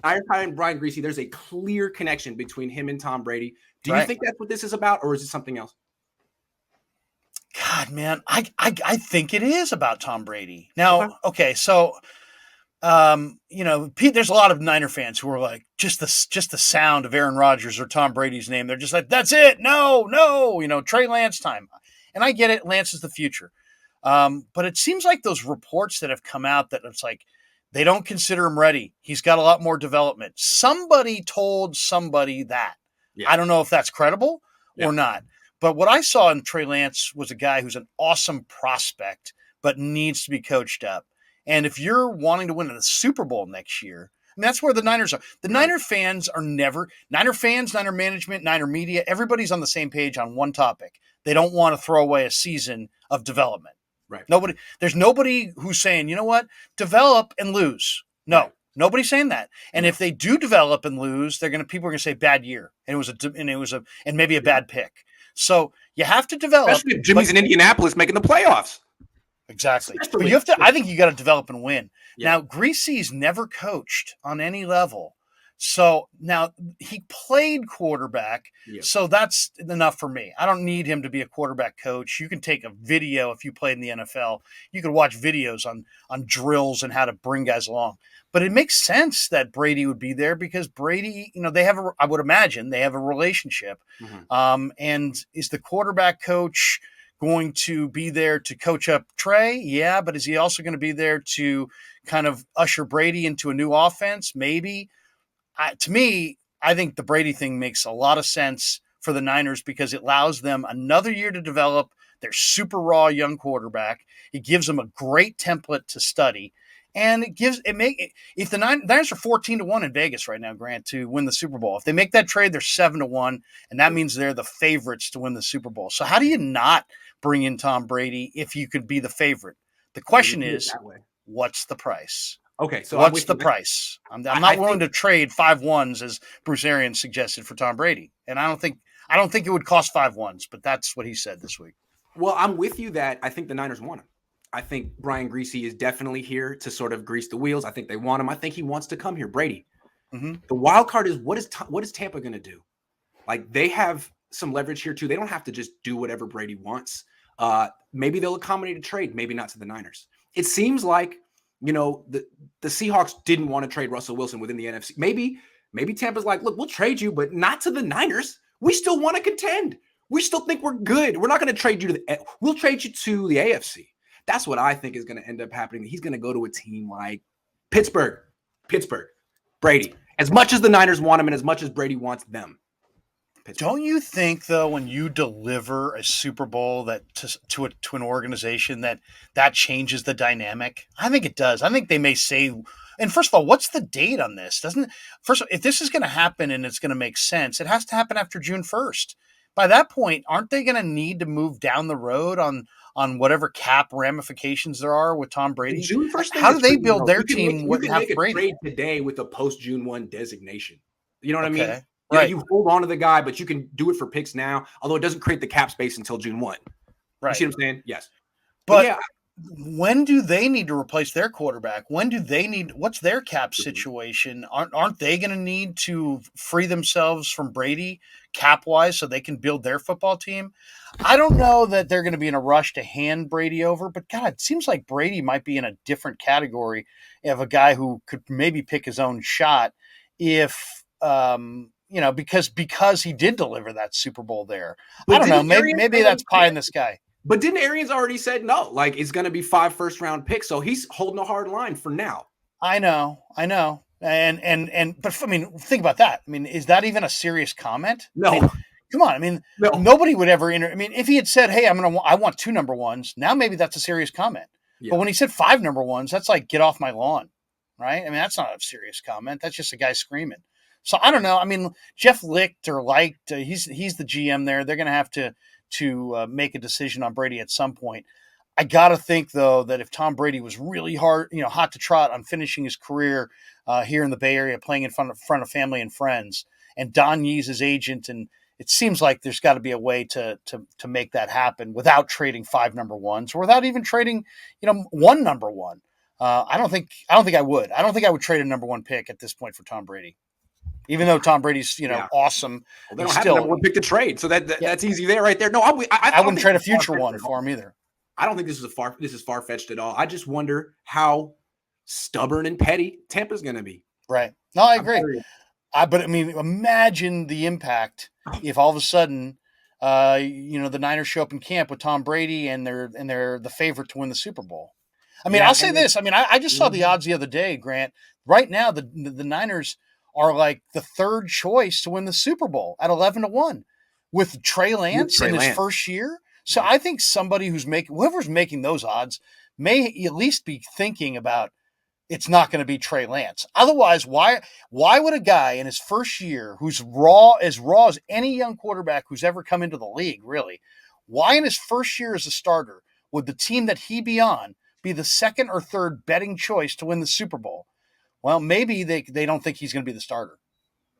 Iron Pie and Brian Griese, there's a clear connection between him and Tom Brady. Do you Right. think that's what this is about, or is it something else? God, man, I think it is about Tom Brady. Now, okay, so Pete, there's a lot of Niner fans who are like, just the sound of Aaron Rodgers or Tom Brady's name, they're just like, that's it. No, Trey Lance time. And I get it. Lance is the future. But it seems like those reports that have come out that it's like, they don't consider him ready. He's got a lot more development. Somebody told somebody that. Yeah. I don't know if that's credible or not. But what I saw in Trey Lance was a guy who's an awesome prospect, but needs to be coached up. And if you're wanting to win the Super Bowl next year, I mean, that's where the Niners are. The Niner fans are never – Niner fans, Niner management, Niner media, everybody's on the same page on one topic. They don't want to throw away a season of development. Right. There's nobody who's saying, you know what, develop and lose. No, nobody's saying that. And if they do develop and lose, people are going to say bad year, and maybe a bad pick. So you have to develop. Especially if Jimmy's in Indianapolis making the playoffs. Exactly. But I think you got to develop and win. Yeah. Now, Griese's never coached on any level. So now he played quarterback. Yeah. So that's enough for me. I don't need him to be a quarterback coach. You can take a video if you played in the NFL. You can watch videos on drills and how to bring guys along. But it makes sense that Brady would be there because Brady, I would imagine they have a relationship. Mm-hmm. And is the quarterback coach going to be there to coach up Trey? Yeah, but is he also going to be there to kind of usher Brady into a new offense? Maybe. To me, I think the Brady thing makes a lot of sense for the Niners because it allows them another year to develop their super raw young quarterback. It gives them a great template to study. And if the Niners are 14-1 in Vegas right now, Grant, to win the Super Bowl. If they make that trade, they're 7-1, and that means they're the favorites to win the Super Bowl. So how do you not bring in Tom Brady if you could be the favorite? The question is, what's the price? Okay, so what's the price? I'm not willing to trade 5 1s as Bruce Arians suggested for Tom Brady, and I don't think it would cost 5 1s, but that's what he said this week. Well, I'm with you that I think the Niners want him. I think Brian Griese is definitely here to sort of grease the wheels. I think they want him. I think he wants to come here. Brady. Mm-hmm. The wild card is what is Tampa going to do? Like they have some leverage here too. They don't have to just do whatever Brady wants. Maybe they'll accommodate a trade. Maybe not to the Niners. It seems like the Seahawks didn't want to trade Russell Wilson within the NFC. Maybe Tampa's like, look, we'll trade you, but not to the Niners. We still want to contend. We still think we're good. We're not going to trade you we'll trade you to the AFC. That's what I think is going to end up happening. He's going to go to a team like Pittsburgh, Brady. As much as the Niners want him and as much as Brady wants them. Pittsburgh. Don't you think, though, when you deliver a Super Bowl to an organization that changes the dynamic? I think it does. I think they may say – and first of all, what's the date on this? If this is going to happen and it's going to make sense, it has to happen after June 1st. By that point, aren't they going to need to move down the road on whatever cap ramifications there are with Tom Brady? June 1st. How do they build their team without Brady? You can make a trade today with a post-June 1 designation. You know what I mean? Right. You hold on to the guy, but you can do it for picks now, although it doesn't create the cap space until June 1. Right. You see what I'm saying? Yes. But yeah. When do they need to replace their quarterback? What's their cap situation? Aren't they going to need to free themselves from Brady cap-wise so they can build their football team? I don't know that they're going to be in a rush to hand Brady over, but God, it seems like Brady might be in a different category of a guy who could maybe pick his own shot if because he did deliver that Super Bowl there. But I don't know. Maybe that's pie in the sky. But didn't Arians already said no? Like it's going to be 5 first-round picks, so he's holding a hard line for now. I know, and but I mean, think about that. I mean, is that even a serious comment? No. I mean, come on. I mean, nobody would ever if he had said, "Hey, I want 2 number ones," now maybe that's a serious comment. Yeah. But when he said 5 number ones, that's like get off my lawn, right? I mean, that's not a serious comment. That's just a guy screaming. So I don't know. I mean, Jeff licked or liked. He's the GM there. They're going to have to make a decision on Brady at some point. I got to think, though, that if Tom Brady was really hot to trot on finishing his career here in the Bay Area, playing in front of family and friends, and Don Yee's his agent, and it seems like there's got to be a way to make that happen without trading 5 number ones or without even trading, 1 number one. I don't think I would. I don't think I would trade a number 1 pick at this point for Tom Brady. Even though Tom Brady's, awesome. Well, they don't have a number 1 pick to trade, so that's easy there, right there. No, I wouldn't trade a future one for him either. I don't think this is far-fetched at all. I just wonder how stubborn and petty Tampa's going to be. Right. No, I agree. But I mean, imagine the impact if all of a sudden, the Niners show up in camp with Tom Brady and they're the favorite to win the Super Bowl. I mean, I'll say this. I mean, I just saw the odds the other day, Grant. Right now, the Niners are like the 3rd choice to win the Super Bowl at 11-1 with Trey Lance in his first year. So I think somebody whoever's making those odds may at least be thinking about it's not going to be Trey Lance. Otherwise, why would a guy in his first year who's as raw as any young quarterback who's ever come into the league, really, why in his first year as a starter would the team that he be on be the 2nd or 3rd betting choice to win the Super Bowl? Well, maybe they don't think he's going to be the starter.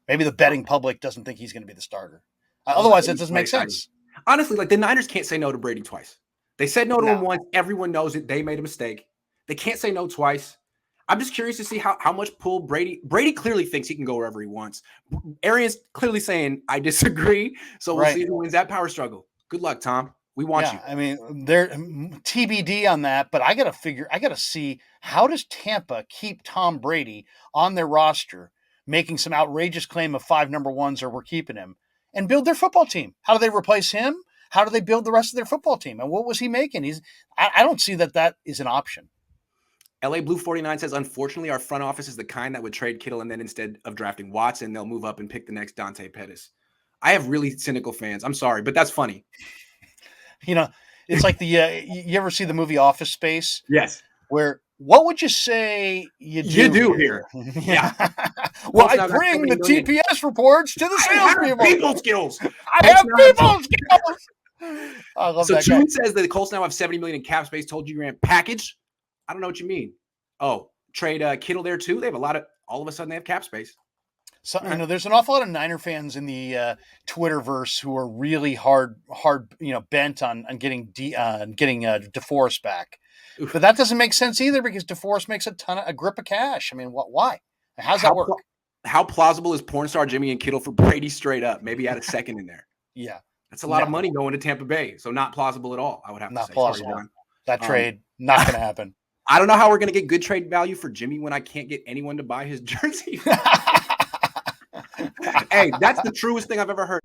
Maybe the betting public doesn't think he's going to be the starter. Otherwise, it doesn't make sense. Honestly, like the Niners can't say no to Brady twice. They said no to him once. Everyone knows it. They made a mistake. They can't say no twice. I'm just curious to see how much pull Brady clearly thinks he can go wherever he wants. Arians clearly saying, I disagree. So we'll see who wins that power struggle. Good luck, Tom. We want you. I mean, they're TBD on that, but I got to see, how does Tampa keep Tom Brady on their roster, making some outrageous claim of 5 number 1s or we're keeping him, and build their football team? How do they replace him? How do they build the rest of their football team? And what was he making? I don't see that is an option. LA Blue 49 says, unfortunately, our front office is the kind that would trade Kittle and then instead of drafting Watson, they'll move up and pick the next Dante Pettis. I have really cynical fans. I'm sorry, but that's funny. It's like you ever see the movie Office Space? Yes. Where, what would you say you do here? Yeah. Well, I bring the TPS reports to the salespeople. People skills. I have people skills. I love that guy. June says that the Colts now have $70 million in cap space. Told you ran package. I don't know what you mean. Oh, trade Kittle there too. They have all of a sudden they have cap space. So there's an awful lot of Niner fans in the Twitterverse who are really hard, bent on getting DeForest back. Oof. But that doesn't make sense either because DeForest makes a grip of cash. I mean, why? How's that work? How plausible is porn star Jimmy and Kittle for Brady straight up? Maybe add a second in there. Yeah, that's a lot of money going to Tampa Bay. So not plausible at all. I would have to say. Not plausible. That trade not going to happen. I don't know how we're going to get good trade value for Jimmy when I can't get anyone to buy his jersey. Hey, that's the truest thing I've ever heard.